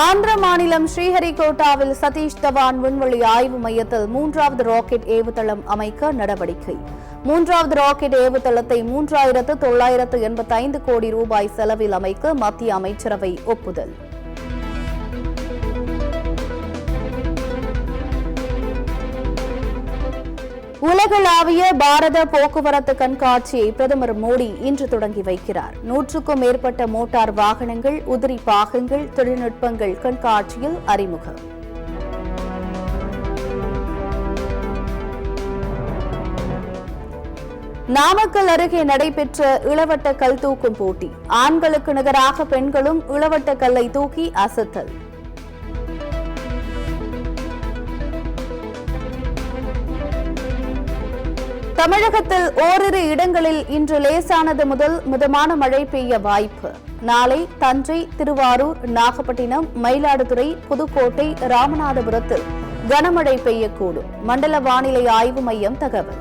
ஆந்திர மாநிலம் ஸ்ரீஹரிகோட்டாவில் சதீஷ் தவான் விண்வெளி ஆய்வு மையத்தில் 3வது ராக்கெட் ஏவுதளம் அமைக்க நடவடிக்கை. 3வது ராக்கெட் ஏவுதளத்தை 3985 கோடி ரூபாய் செலவில் அமைக்க மத்திய அமைச்சரவை ஒப்புதல். உலகளாவிய பாரத போக்குவரத்து கண்காட்சியை பிரதமர் மோடி இன்று தொடங்கி வைக்கிறார். 100க்கும் மேற்பட்ட மோட்டார் வாகனங்கள், உதிரி பாகங்கள், தொழில்நுட்பங்கள் கண்காட்சியில் அறிமுகம். நாமக்கல் அருகே நடைபெற்ற இளவட்ட கல் தூக்கும் போட்டி. ஆண்களுக்கு நிகராக பெண்களும் இளவட்ட கல்லை தூக்கி அசத்தல். தமிழகத்தில் ஓரிரு இடங்களில் இன்று லேசானது முதல் மிதமான மழை பெய்ய வாய்ப்பு. நாளை தஞ்சை, திருவாரூர், நாகப்பட்டினம், மயிலாடுதுறை, புதுக்கோட்டை, ராமநாதபுரத்தில் கனமழை பெய்யக்கூடும். மண்டல வானிலை ஆய்வு மையம் தகவல்.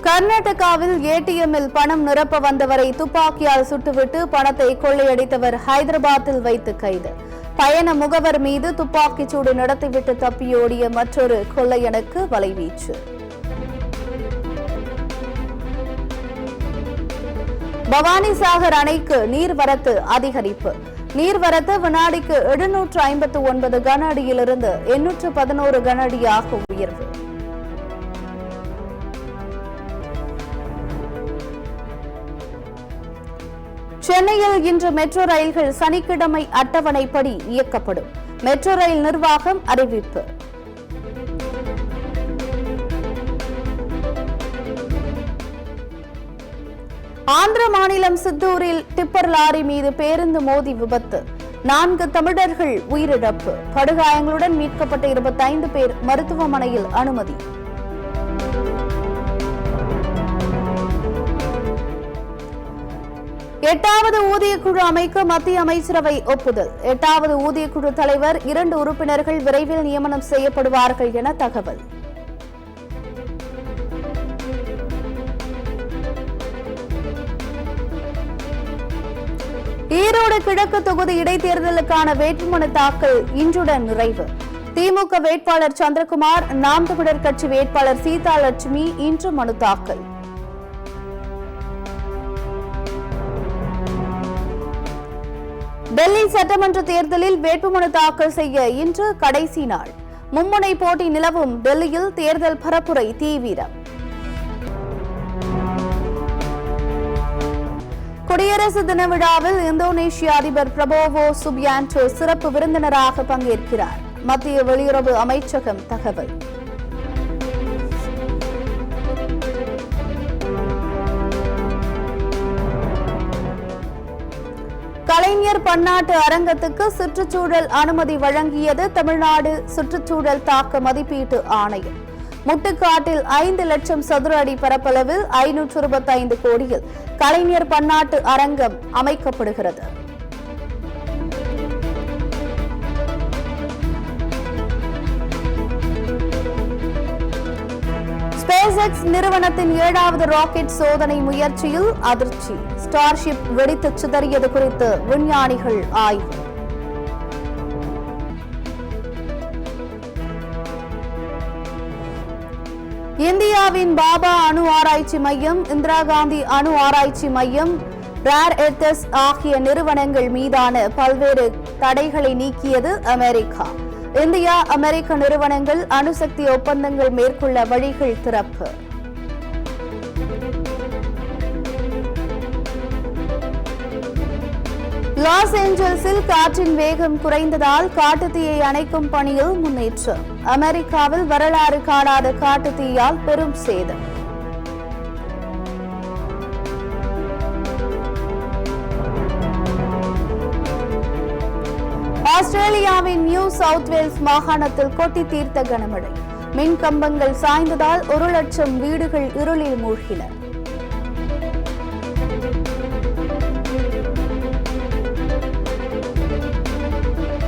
கர்நாடகாவில் ஏடிஎம்மில் பணம் நிரப்ப வந்தவரை துப்பாக்கியால் சுட்டுவிட்டு பணத்தை கொள்ளையடித்தவர் ஹைதராபாத்தில் வைத்து கைது. பயண முகவர் மீது துப்பாக்கிச்சூடு நடத்திவிட்டு தப்பியோடிய மற்றொரு கொள்ளையனுக்கு வலைவீச்சு. பவானிசாகர் அணைக்கு நீர்வரத்து அதிகரிப்பு. நீர்வரத்து வினாடிக்கு 759 கன அடியிலிருந்து 811 கன அடியாக உயர்வு. சென்னையில் இன்று மெட்ரோ ரயில்கள் சனிக்கிழமை அட்டவணைப்படி இயக்கப்படும். மெட்ரோ ரயில் நிர்வாகம் அறிவிப்பு. ஆந்திர மாநிலம் சித்தூரில் டிப்பர் லாரி மீது பேருந்து மோதி விபத்து. 4 தமிழர்கள் உயிரிழப்பு. படுகாயங்களுடன் மீட்கப்பட்ட 25 பேர் மருத்துவமனையில் அனுமதி. எட்டாவது ஊதியக்குழு அமைக்க மத்திய அமைச்சரவை ஒப்புதல். 8வது ஊதியக்குழு தலைவர், 2 உறுப்பினர்கள் விரைவில் நியமனம் செய்யப்படுவார்கள் என தகவல். ஈரோடு கிழக்கு தொகுதி இடைத்தேர்தலுக்கான வேட்புமனு தாக்கல் இன்றுடன் நிறைவு. திமுக வேட்பாளர் சந்திரகுமார், நாம் தமிழர் கட்சி வேட்பாளர் சீதா லட்சுமி இன்று மனு தாக்கல். டெல்லி சட்டமன்ற தேர்தலில் வேட்புமனு தாக்கல் செய்ய இன்று கடைசி நாள். மும்முனை போட்டி நிலவும் டெல்லியில் தேர்தல் பரப்புரை தீவிரம். குடியரசு தின விழாவில் இந்தோனேஷிய அதிபர் பிரபோவோ சுபியான்டோ சிறப்பு விருந்தினராக பங்கேற்கிறார். மத்திய வெளியுறவு அமைச்சகம் தகவல். கலைஞர் பன்னாட்டு அரங்கத்துக்கு சுற்றுச்சூழல் அனுமதி வழங்கியது தமிழ்நாடு சுற்றுச்சூழல் தாக்க மதிப்பீட்டு ஆணையம். முட்டுக்காட்டில் 5 லட்சம் சதுர அடி பரப்பளவில் 525 கோடியில் கலைஞர் பன்னாட்டு அரங்கம் அமைக்கப்படுகிறது. ஸ்பேஸ்எக்ஸ் நிறுவனத்தின் 7வது ராக்கெட் சோதனை முயற்சியில் அதிர்ச்சி. ஸ்டார்ஷிப் வெடித்து சிதறியது குறித்து விஞ்ஞானிகள் ஆய்வு. இந்தியாவின் பாபா அணு ஆராய்ச்சி மையம், இந்திரா காந்தி அணு ஆராய்ச்சி மையம், ரேர் எர்த்ஸ் ஆகிய நிறுவனங்கள் மீதான பல்வேறு தடைகளை நீக்கியது அமெரிக்கா. இந்தியா, அமெரிக்க நிறுவனங்கள் அணுசக்தி ஒப்பந்தங்கள் மேற்கொள்ள வழிகள் திறப்பு. லாஸ் ஏஞ்சல்ஸில் காற்றின் வேகம் குறைந்ததால் காட்டுத்தீயை அணைக்கும் பணியில் முன்னேற்றம். அமெரிக்காவில் வரலாறு காணாத காட்டுத்தீயால் பெரும் சேதம். ஆஸ்திரேலியாவின் நியூ சவுத் வேல்ஸ் மாகாணத்தில் கொட்டி தீர்த்த கனமழை. மின் கம்பங்கள் சாய்ந்ததால் 1 லட்சம் வீடுகள் இருளில் மூழ்கின.